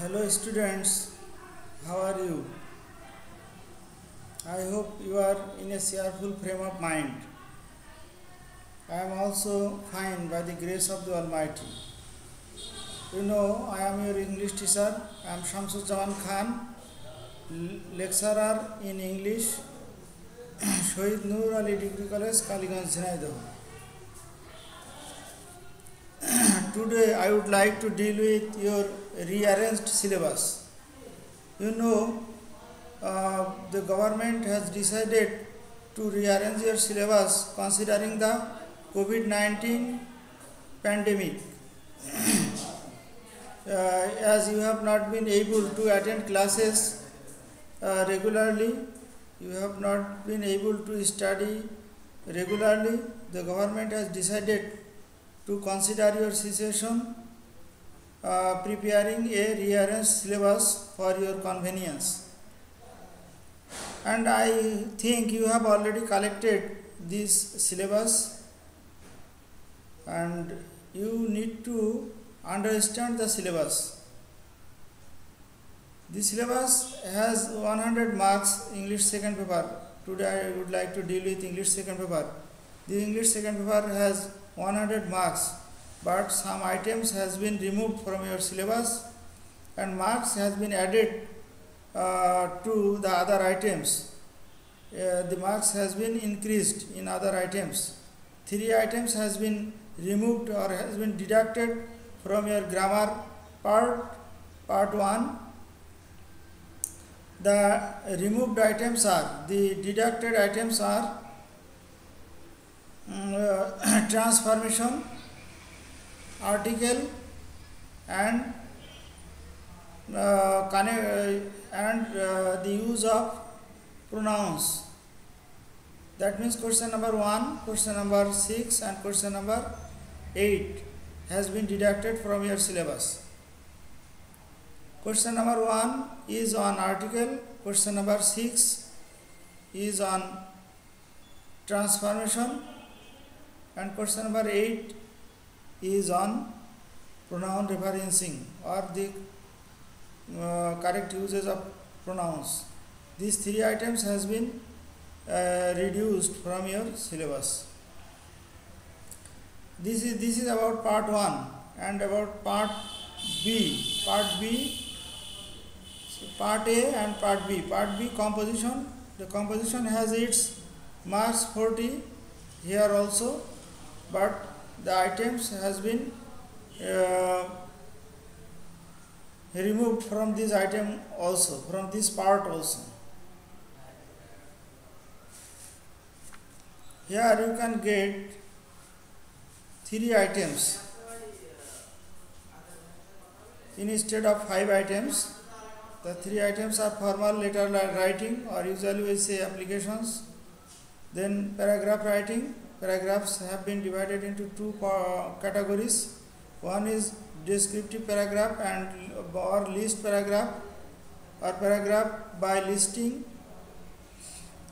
Hello students, how are you? I hope you are in a cheerful frame of mind. I am also fine by the grace of the Almighty. You know, I am your English teacher. I am Shamsuzzaman Khan, lecturer in English, Shahid Noor Ali Degree College, Kaliganj, Jhinaidah. Today I would like to deal with your rearranged syllabus. You know, the government has decided to rearrange your syllabus considering the COVID-19 pandemic. As you have not been able to attend classes regularly, you have not been able to study regularly, the government has decided to consider your situation, preparing a rearranged syllabus for your convenience. And I think you have already collected this syllabus and you need to understand the syllabus. The syllabus has 100 marks English second paper. Today I would like to deal with English second paper. The English second paper has 100 marks, but some items has been removed from your syllabus and marks has been added to the other items. The marks has been increased in other items. 3 items has been removed or has been deducted from your grammar part 1. The removed items are, the deducted items are transformation, article and the use of pronouns. That means question number 1, question number 6 and question number 8 has been deducted from your syllabus. Question number 1 is on article, question number 6 is on transformation, and question number 8 is on pronoun referencing or the correct usage of pronouns. These 3 items has been reduced from your syllabus. This is about part 1 and about part B. Part A and part B. Part B, composition. The composition has its marks 40 here also, but the items has been removed from this item also, from this part also. Here you can get 3 items instead of 5 items. The 3 items are formal letter writing, or usually we say applications. Then paragraph writing. Paragraphs have been divided into 2 categories. One is descriptive paragraph and or list paragraph or paragraph by listing,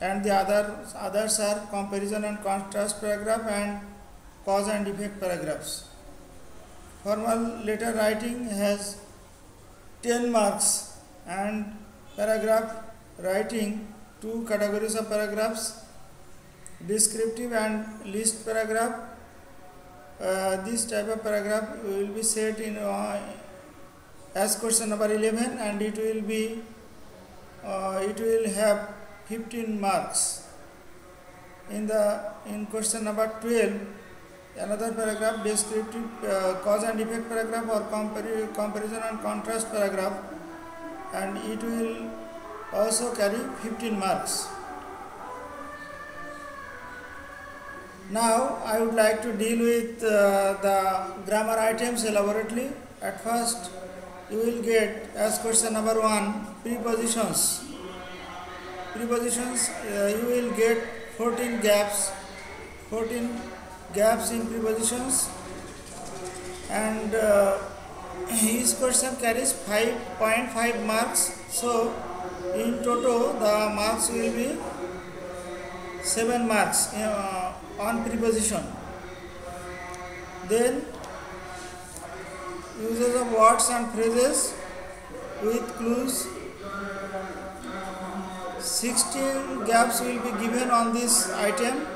and the others are comparison and contrast paragraph and cause and effect paragraphs. Formal letter writing has 10 marks and paragraph writing 2 categories of paragraphs, descriptive and list paragraph. This type of paragraph will be set in as question number 11, and it will have 15 marks. In question number 12, another paragraph, descriptive cause and effect paragraph or comparison and contrast paragraph, and it will also carry 15 marks. Now I would like to deal with the grammar items elaborately. At first you will get as question number 1 prepositions. Prepositions, you will get 14 gaps in prepositions, and each question carries 5.5 marks. So in total the marks will be 7 marks on preposition. Then uses of words and phrases. with clues. 16 gaps will be given on this item,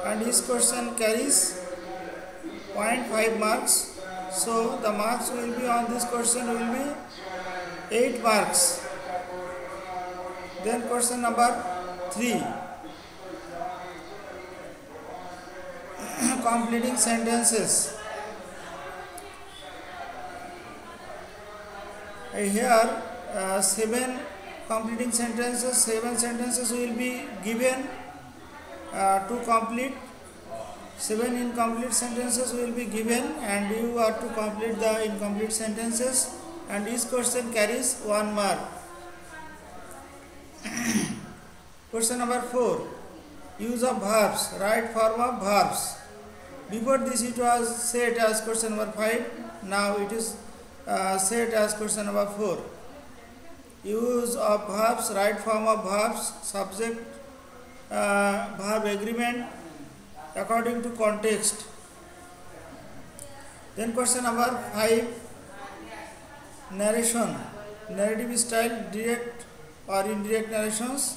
and each question carries 0.5 marks. So the marks will be on this question will be 8 marks. Then question number 3. Completing sentences. Here 7 completing sentences, 7 sentences will be given to complete. 7 incomplete sentences will be given, and you are to complete the incomplete sentences, and each question carries 1 mark. Question number 4. Use of verbs, right form of verbs. Before this it was set as question number 5, now it is set as question number 4. Use of verbs, right form of verbs, subject, verb agreement according to context. Then question number 5. Narration, narrative style, direct or indirect narrations.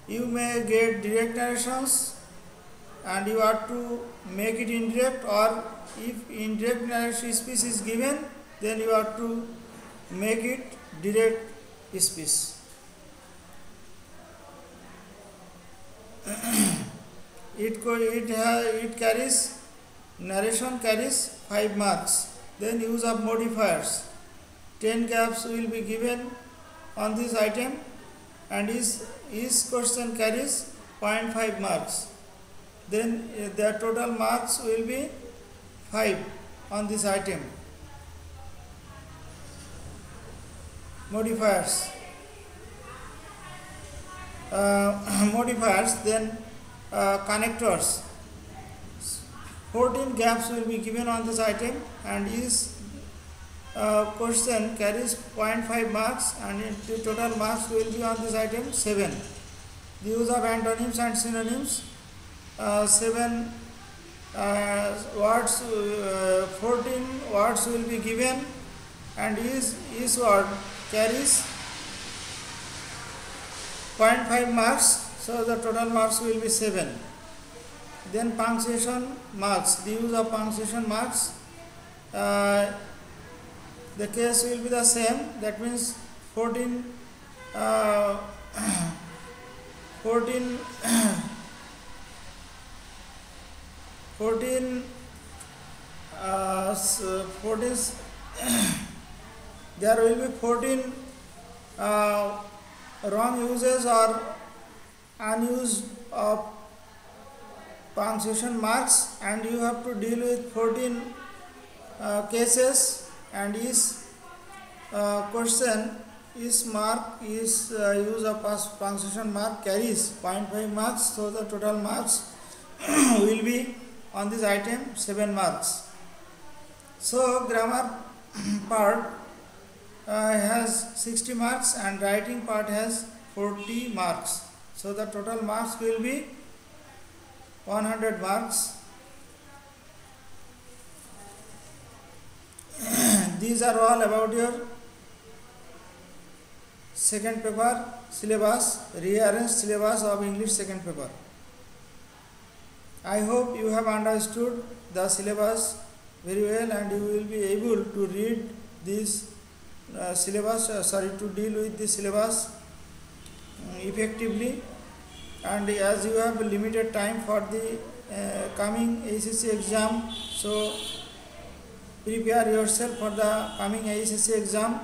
You may get direct narrations and you are to make it indirect, or if indirect narration speech is given, then you are to make it direct speech. It carries, narration carries 5 marks. Then use of modifiers. 10 gaps will be given on this item, and each question carries 0.5 marks. Then the total marks will be 5 on this item. Modifiers. Modifiers, then connectors. 14 gaps will be given on this item, and each question carries 0.5 marks, and the total marks will be on this item 7. The use of antonyms and synonyms. 7 words, 14 words will be given, and each word carries 0.5 marks, so the total marks will be 7. Then punctuation marks. The use of punctuation marks. The case will be the same. That means 14 there will be 14 wrong uses or unused of punctuation marks, and you have to deal with 14 cases, and each question, each mark, use of punctuation mark carries 0.5 marks, so the total marks will be on this item 7 marks. So grammar part has 60 marks and writing part has 40 marks. So the total marks will be 100 marks. These are all about your second paper syllabus, rearranged syllabus of English second paper. I hope you have understood the syllabus very well, and you will be able to read this syllabus, to deal with this syllabus effectively. And as you have limited time for the coming ACC exam, so prepare yourself for the coming ACC exam.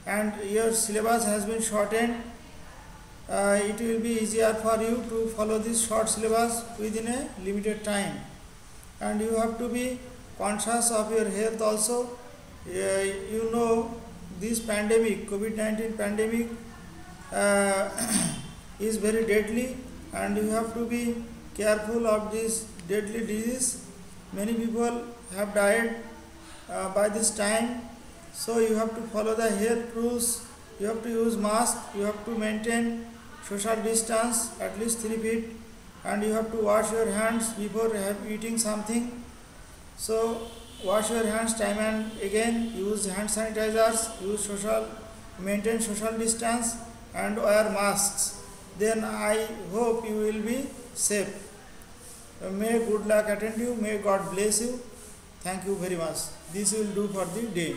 And your syllabus has been shortened. It will be easier for you to follow this short syllabus within a limited time. And you have to be conscious of your health also. You know, this pandemic, COVID-19 pandemic, is very deadly, and you have to be careful of this deadly disease. Many people have died by this time, so you have to follow the health rules. You have to use mask, you have to maintain social distance at least 3 feet, and you have to wash your hands before eating something. So wash your hands time and again, use hand sanitizers, maintain social distance and wear masks. Then I hope you will be safe. May good luck attend you, may God bless you. Thank you very much. This will do for the day.